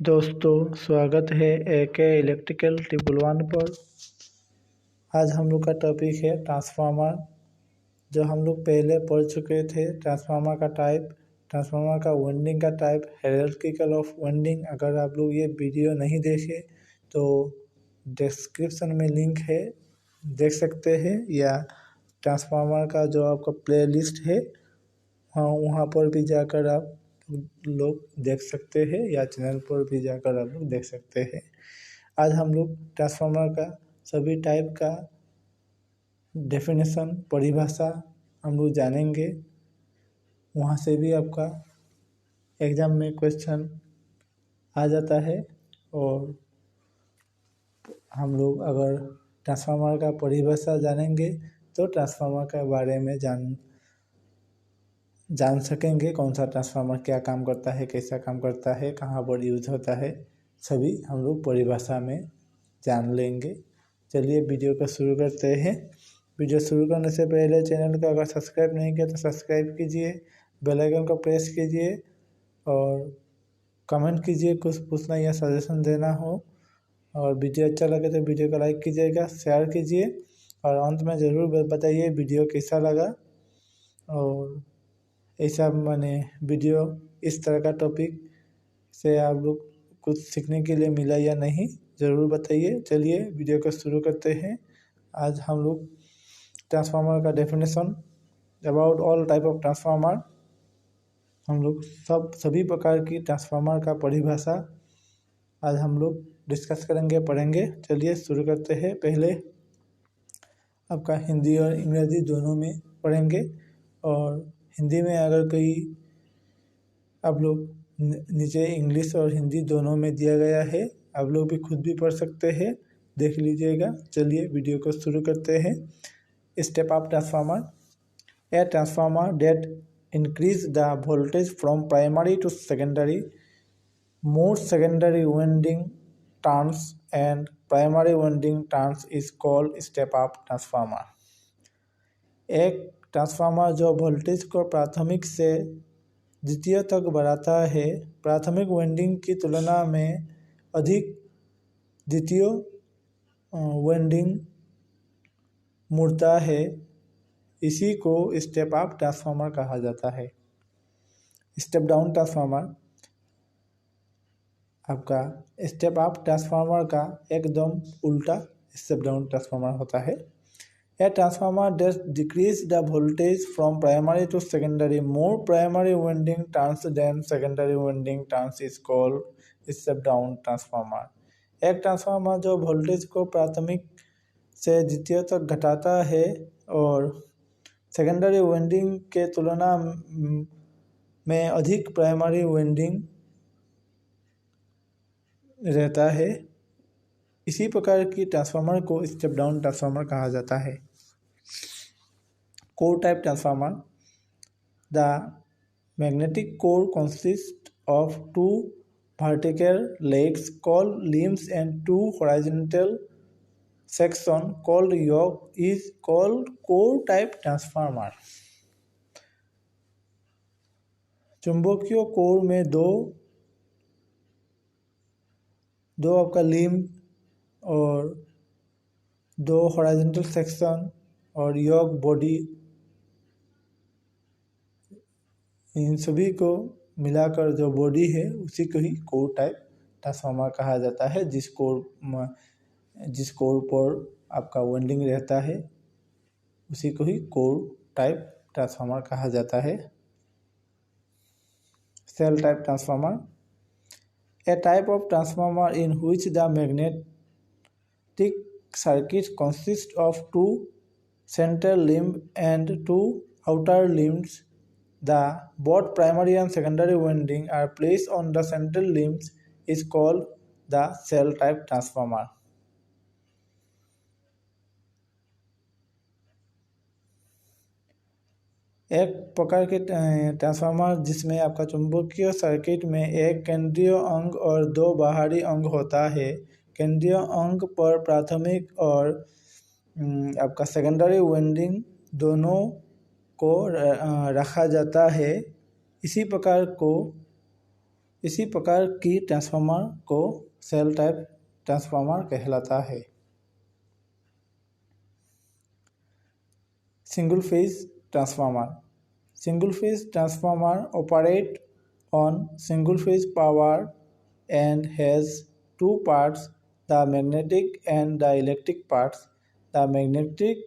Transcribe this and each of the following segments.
दोस्तों, स्वागत है एके इलेक्ट्रिकल ट्रिपल वन पर। आज हम लोग का टॉपिक है ट्रांसफार्मर, जो हम लोग पहले पढ़ चुके थे। ट्रांसफार्मर का टाइप, ट्रांसफार्मर का वाइंडिंग का टाइप, हायरार्किकल ऑफ वाइंडिंग। अगर आप लोग ये वीडियो नहीं देखे तो डिस्क्रिप्शन में लिंक है, देख सकते हैं। या ट्रांसफार्मर का जो आपका प्लेलिस्ट है, हाँ, वहाँ पर भी जाकर आप लोग देख सकते हैं, या चैनल पर भी जाकर आप लोग देख सकते हैं। आज हम लोग ट्रांसफार्मर का सभी टाइप का डेफिनेशन, परिभाषा हम लोग जानेंगे। वहाँ से भी आपका एग्ज़ाम में क्वेश्चन आ जाता है। और हम लोग अगर ट्रांसफार्मर का परिभाषा जानेंगे तो ट्रांसफार्मर के बारे में जान सकेंगे। कौन सा ट्रांसफार्मर क्या काम करता है, कैसा काम करता है, कहाँ पर यूज होता है, सभी हम लोग परिभाषा में जान लेंगे। चलिए वीडियो को शुरू करते हैं। वीडियो शुरू करने से पहले चैनल को अगर सब्सक्राइब नहीं किया तो सब्सक्राइब कीजिए, बेल आइकन को प्रेस कीजिए और कमेंट कीजिए, कुछ पूछना या सजेशन देना हो। और वीडियो अच्छा लगे तो वीडियो को लाइक कीजिएगा, शेयर कीजिए और अंत में ज़रूर बताइए वीडियो कैसा लगा। और ऐसा मैंने वीडियो इस तरह का टॉपिक से आप लोग कुछ सीखने के लिए मिला या नहीं, ज़रूर बताइए। चलिए वीडियो को शुरू करते हैं। आज हम लोग ट्रांसफार्मर का definition, about all type of transformer, हम लोग सभी प्रकार की ट्रांसफार्मर का परिभाषा आज हम लोग डिस्कस करेंगे, पढ़ेंगे। चलिए शुरू करते हैं। पहले आपका हिंदी और अंग्रेजी दोनों में पढ़ेंगे। और हिंदी में अगर कोई आप लोग नीचे इंग्लिश और हिंदी दोनों में दिया गया है, आप लोग भी खुद भी पढ़ सकते हैं, देख लीजिएगा। चलिए वीडियो को शुरू करते हैं। Step of transformer, a transformer that increase the voltage from primary to secondary, more secondary winding turns and primary winding turns is called step up transformer। एक ट्रांसफार्मर जो वोल्टेज को प्राथमिक से द्वितीय तक बढ़ाता है, प्राथमिक वाइंडिंग की तुलना में अधिक द्वितीय वाइंडिंग मुड़ता है, इसी को स्टेप अप ट्रांसफार्मर कहा जाता है। स्टेप डाउन ट्रांसफार्मर, आपका स्टेप अप ट्रांसफार्मर का एकदम उल्टा स्टेप डाउन ट्रांसफार्मर होता है। A transformer that decrease the voltage from primary to secondary, more primary winding turns than secondary winding turns is called step down transformer। एक transformer जो voltage को प्राथमिक से द्वितीय तक घटाता है और सेकेंडरी वाइंडिंग के तुलना में अधिक प्राइमरी वाइंडिंग रहता है, इसी प्रकार की ट्रांसफार्मर को स्टेप डाउन ट्रांसफार्मर कहा जाता है। Core type transformer, the magnetic core consist of two vertical legs called limbs and two horizontal section called yoke is called core type transformer। चुंबकीय कोर में दो आपका लिम्ब और दो हॉरिजॉन्टल सेक्शन और योक बॉडी, इन सभी को मिलाकर जो बॉडी है उसी को ही कोर टाइप ट्रांसफार्मर कहा जाता है। जिस कोर पर आपका वाइंडिंग रहता है उसी को ही कोर टाइप ट्रांसफार्मर कहा जाता है। Shell type transformer, a type of transformer in which the magnetic circuit consists of two central limbs and two outer limbs. The both primary and secondary winding are placed on the central limbs is called the cell type transformer। एक प्रकार के transformer जिसमें आपका चुंबकीय circuit में एक केंद्रीय अंग और दो बाहरी अंग होता है। केंद्रीय अंग पर प्राथमिक और आपका सेकेंडरी वाइंडिंग दोनों को रखा जाता है। इसी प्रकार को इसी प्रकार की ट्रांसफार्मर को सेल टाइप ट्रांसफार्मर कहलाता है। Single phase transformer. Single phase transformer operate on single phase power and has two parts, the magnetic and the electric parts. The magnetic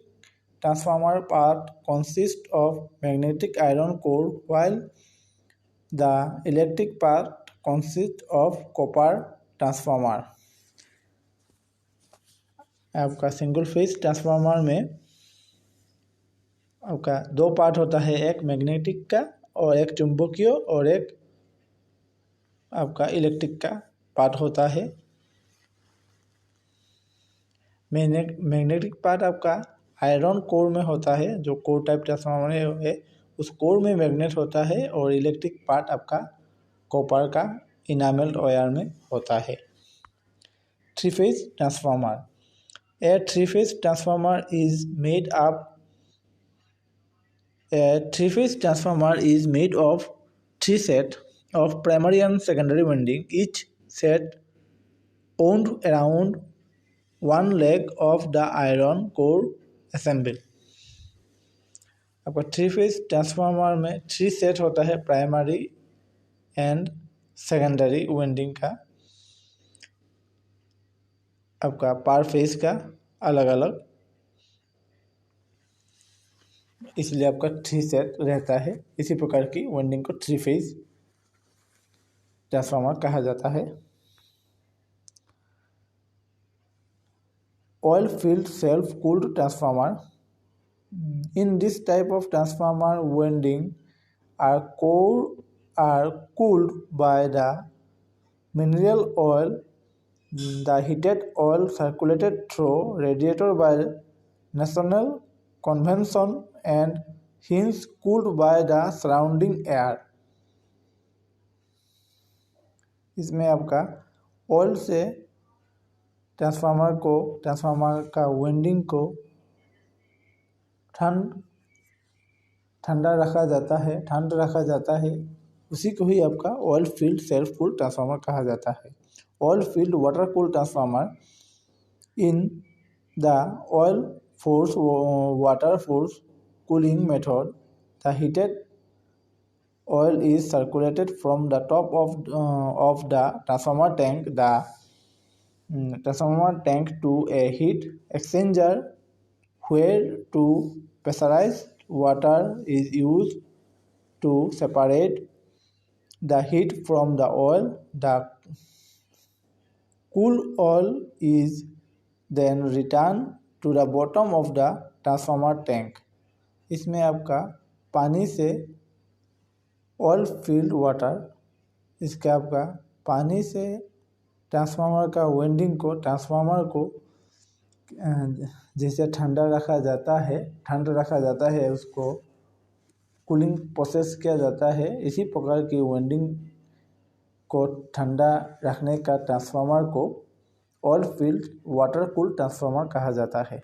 transformer part consists of magnetic iron core while the electric part consists of copper transformer. आपका single phase transformer में आपका दो part होता है, एक magnetic का और एक चुंबकीय और एक आपका इलेक्ट्रिक का पार्ट होता है। मैग्नेटिक पार्ट आपका आयरन कोर में होता है, जो कोर टाइप ट्रांसफार्मर है उस कोर में मैग्नेट होता है, और इलेक्ट्रिक पार्ट आपका कॉपर का इनामेल्ड वायर में होता है। Three phase transformer. A three phase transformer is made up A three-phase transformer is made of three sets of primary and secondary winding, each set wound around one leg of the iron core assembly. आपका three phase transformer में three set होता है, primary and secondary winding का, आपका पर phase का अलग अलग, इसलिए आपका थ्री सेट रहता है। इसी प्रकार की वाइंडिंग को थ्री फेज ट्रांसफार्मर कहा जाता है। Oil filled self cooled transformer. In this type of transformer, winding are cooled by the mineral oil. The heated oil circulated through radiator by national convention and hence cooled by the surrounding air. इसमें आपका oil से transformer का winding को ठंडा रखा जाता है, उसी को ही आपका oil field self cooled transformer कहा जाता है। Oil field water cooled transformer in the oil force water force cooling method, the heated oil is circulated from the top of the transformer tank. The transformer tank to a heat exchanger where to pressurized water is used to separate the heat from the oil. The cool oil is then returned to the bottom of the transformer tank. इसमें आपका पानी से oil field water, इसका आपका पानी से transformer का winding को ट्रांसफार्मर को जैसे ठंडा रखा जाता है उसको कूलिंग प्रोसेस किया जाता है। इसी प्रकार की वाइंडिंग को ठंडा रखने का ट्रांसफार्मर को oil field water cooled transformer कहा जाता है।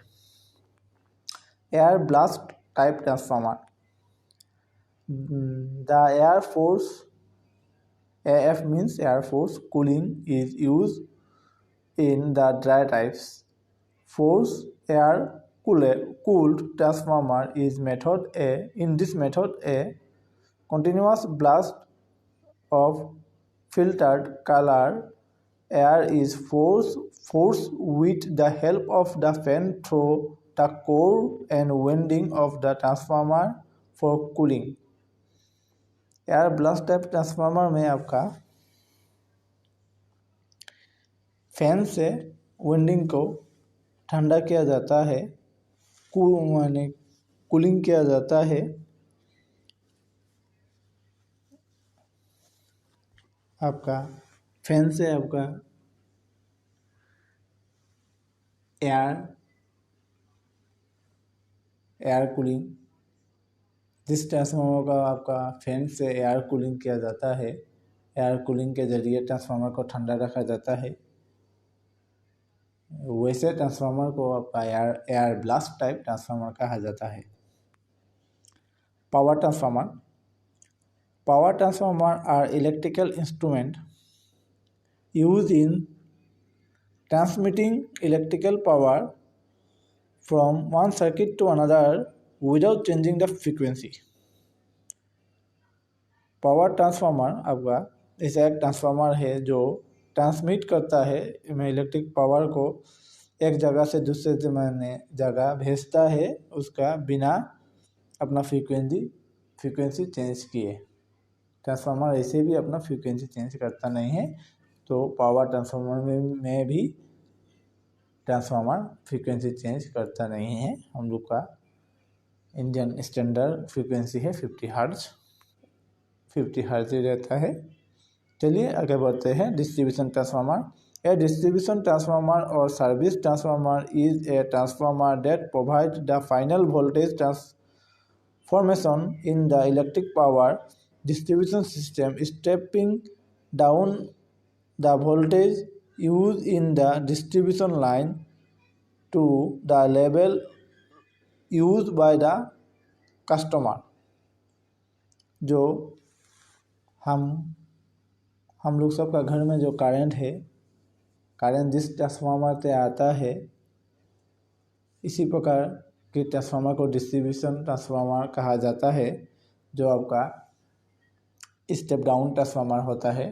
Air blast type transformer. The air force, AF means air force cooling, is used in the dry types. Force air cooled transformer is method A. In this method, a continuous blast of filtered color air is forced with the help of the fan through the core and winding of the transformer for cooling. Air blast type transformer में आपका fan से winding को ठंडा किया जाता है, cooling किया जाता है। आपका फैन से आपका एयर कूलिंग, जिस ट्रांसफार्मर का आपका फैन से एयर कूलिंग किया जाता है, एयर कूलिंग के जरिए ट्रांसफार्मर को ठंडा रखा जाता है, वैसे ट्रांसफार्मर को आपका एयर ब्लास्ट टाइप ट्रांसफार्मर कहा जाता है। Power transformer. Power transformer are electrical instrument used in transmitting electrical power from one circuit to another without changing the frequency. Power transformer आपका ऐसा एक ट्रांसफार्मर है जो ट्रांसमिट करता है इलेक्ट्रिक पावर को एक जगह से दूसरे जगह भेजता है उसका बिना अपना फ्रीक्वेंसी चेंज किए। ट्रांसफार्मर ऐसे भी अपना फ्रीक्वेंसी चेंज करता नहीं है, तो पावर ट्रांसफार्मर में भी ट्रांसफार्मर फ्रीक्वेंसी चेंज करता नहीं है। हम लोग का इंडियन स्टैंडर्ड फ्रीक्वेंसी है 50 हर्ट्ज ही रहता है। चलिए आगे बढ़ते हैं। Distribution transformer. A distribution transformer और service transformer is a transformer that provide the final voltage transformation in the electric power distribution system, stepping down the voltage used in the distribution line to the level used by the customer। जो हम लोग सबका घर में जो current जिस transformer से आता है, इसी प्रकार के ट्रांसफार्मर को डिस्ट्रीब्यूशन ट्रांसफार्मर कहा जाता है, जो आपका स्टेप डाउन ट्रांसफार्मर होता है।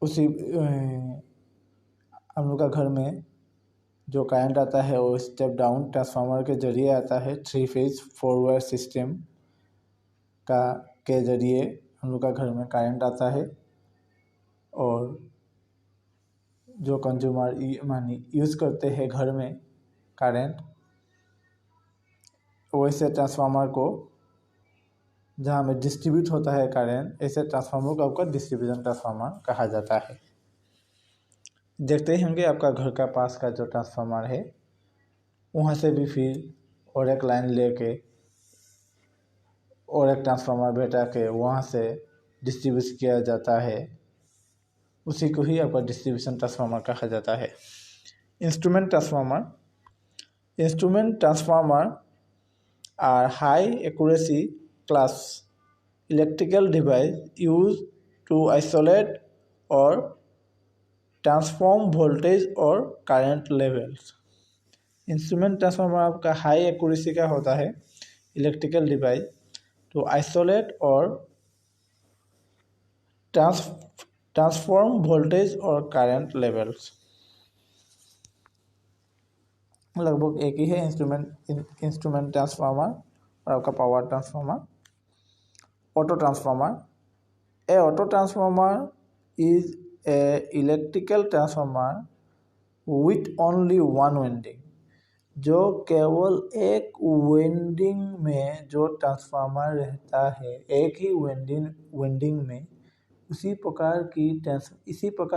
उसी हम लोग का घर में जो करंट आता है वो स्टेप डाउन ट्रांसफार्मर के जरिए आता है। 3 फेज 4 वायर सिस्टम के जरिए हम लोग का घर में करंट आता है, और जो कंज्यूमर यूज़ करते हैं घर में करंट, वैसे ट्रांसफार्मर को जहाँ में डिस्ट्रीब्यूट होता है करंट, ऐसे ट्रांसफार्मर को आपका डिस्ट्रीब्यूशन ट्रांसफार्मर कहा जाता है। देखते ही होंगे आपका घर का पास का जो ट्रांसफार्मर है, वहाँ से भी फिर और एक लाइन लेके और एक ट्रांसफार्मर बैठा के वहाँ से डिस्ट्रीब्यूट किया जाता है। उसी को ही आपका डिस्ट्रीब्यूशन ट्रांसफार्मर कहा जाता है। Instrument transformer are high accuracy class electrical device used to isolate or transform voltage or current levels। Instrument transformer आपका हाई एक्यूरेसी का होता है इलेक्ट्रिकल डिवाइस टू आइसोलेट और ट्रांसफॉर्म वोल्टेज और करंट लेवल्स। लगभग एक ही है इंस्ट्रूमेंट ट्रांसफार्मर और आपका power transformer. Auto transformer. A auto transformer is A electrical transformer with only one winding. जो केवल एक वाइंडिंग में जो ट्रांसफार्मर रहता है, एक ही वाइंडिंग में, इसी प्रकार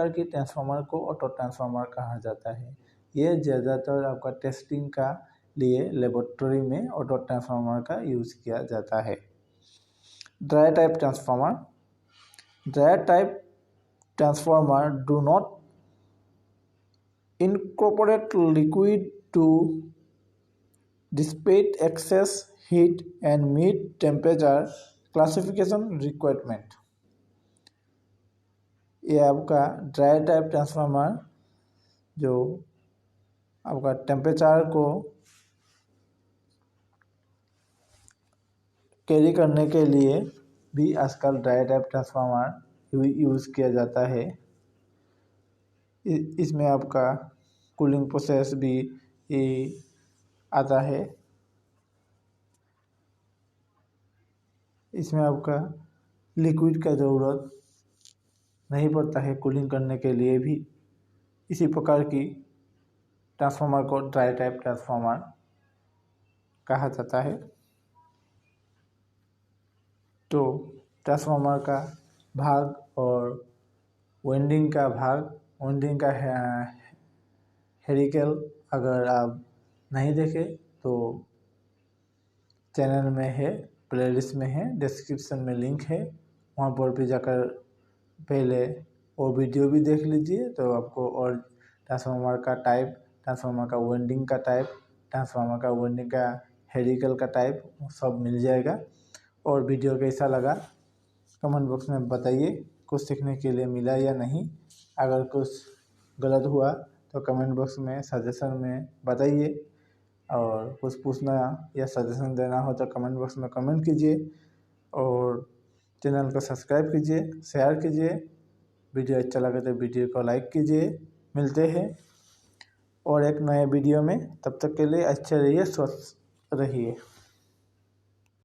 की ट्रांसफार्मर को ऑटो ट्रांसफार्मर कहा जाता है। ये ज़्यादातर आपका टेस्टिंग का लिए लेबोरेटरी में ऑटो ट्रांसफार्मर का यूज़ किया जाता है। Dry type transformer. Dry type transformer do not incorporate liquid to dissipate excess heat and meet temperature classification requirement। ये आपका ड्राई टाइप ट्रांसफार्मर जो आपका टेम्परेचर को कैरी करने के लिए भी आजकल ड्राई टाइप ट्रांसफार्मर यूज़ किया जाता है। इसमें आपका कूलिंग प्रोसेस भी आता है। इसमें आपका लिक्विड का ज़रूरत नहीं पड़ता है कूलिंग करने के लिए भी। इसी प्रकार की ट्रांसफार्मर को ड्राई टाइप ट्रांसफार्मर कहा जाता है। तो ट्रांसफार्मर का भाग और वाइंडिंग का हेरिकल अगर आप नहीं देखें तो चैनल में है, प्लेलिस्ट में है, डिस्क्रिप्शन में लिंक है, वहाँ पर भी जाकर पहले वो वीडियो भी देख लीजिए, तो आपको और ट्रांसफार्मर का टाइप, ट्रांसफार्मर का वाइंडिंग का टाइप, ट्रांसफार्मर का वाइंडिंग का हेरिकल का टाइप सब मिल जाएगा। और वीडियो कैसा लगा कमेंट बॉक्स में बताइए, कुछ सीखने के लिए मिला या नहीं। अगर कुछ गलत हुआ तो कमेंट बॉक्स में सजेशन में बताइए, और कुछ पूछना या सजेशन देना हो तो कमेंट बॉक्स में कमेंट कीजिए, और चैनल को सब्सक्राइब कीजिए, शेयर कीजिए। वीडियो अच्छा लगे तो वीडियो को लाइक कीजिए। मिलते हैं और एक नए वीडियो में, तब तक के लिए अच्छे रहिए, स्वस्थ रहिए।